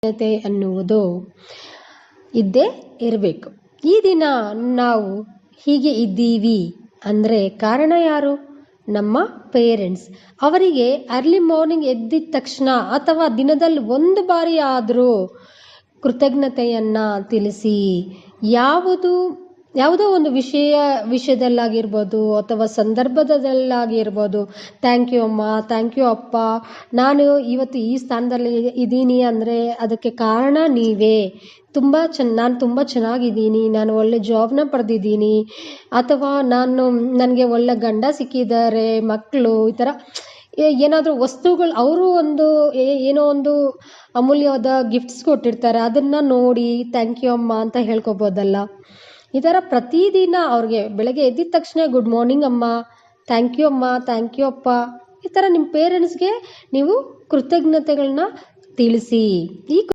ಕೃತಜ್ಞತೆ ಅನ್ನುವುದು ಇದ್ದೇ ಇರಬೇಕು. ಈ ದಿನ ನಾವು ಹೀಗೆ ಇದ್ದೀವಿ ಅಂದರೆ ಕಾರಣ ಯಾರು? ನಮ್ಮ ಪೇರೆಂಟ್ಸ್. ಅವರಿಗೆ ಅರ್ಲಿ ಮಾರ್ನಿಂಗ್ ಎದ್ದಿದ ತಕ್ಷಣ ಅಥವಾ ದಿನದಲ್ಲಿ ಒಂದು ಬಾರಿ ಆದರೂ ಕೃತಜ್ಞತೆಯನ್ನು ತಿಳಿಸಿ. ಯಾವುದೋ ಒಂದು ವಿಷಯದಲ್ಲಾಗಿರ್ಬೋದು ಅಥವಾ ಸಂದರ್ಭದಲ್ಲಾಗಿರ್ಬೋದು, ಥ್ಯಾಂಕ್ ಯು ಅಮ್ಮ, ಥ್ಯಾಂಕ್ ಯು ಅಪ್ಪ, ನಾನು ಇವತ್ತು ಈ ಸ್ಥಾನದಲ್ಲಿ ಇದ್ದೀನಿ ಅಂದರೆ ಅದಕ್ಕೆ ಕಾರಣ ನೀವೇ. ನಾನು ತುಂಬ ಚೆನ್ನಾಗಿದ್ದೀನಿ, ನಾನು ಒಳ್ಳೆ ಜಾಬ್ನ ಪಡೆದಿದ್ದೀನಿ, ಅಥವಾ ನನಗೆ ಒಳ್ಳೆ ಗಂಡ ಸಿಕ್ಕಿದ್ದಾರೆ, ಮಕ್ಕಳು, ಈ ಥರ ಏನಾದರೂ ವಸ್ತುಗಳು, ಅವರು ಏನೋ ಒಂದು ಅಮೂಲ್ಯವಾದ ಗಿಫ್ಟ್ಸ್ ಕೊಟ್ಟಿರ್ತಾರೆ, ಅದನ್ನು ನೋಡಿ ಥ್ಯಾಂಕ್ ಯು ಅಮ್ಮ ಅಂತ ಹೇಳ್ಕೊಬೋದಲ್ಲ. ಈ ಥರ ಪ್ರತಿದಿನ ಅವ್ರಿಗೆ ಬೆಳಗ್ಗೆ ಎದ್ದಿದ ತಕ್ಷಣ ಗುಡ್ ಮಾರ್ನಿಂಗ್ ಅಮ್ಮ, ಥ್ಯಾಂಕ್ ಯು ಅಮ್ಮ, ಥ್ಯಾಂಕ್ ಯು ಅಪ್ಪ, ಈ ಥರ ನಿಮ್ಮ ಪೇರೆಂಟ್ಸ್ಗೆ ನೀವು ಕೃತಜ್ಞತೆಗಳನ್ನ ತಿಳಿಸಿ. ಈ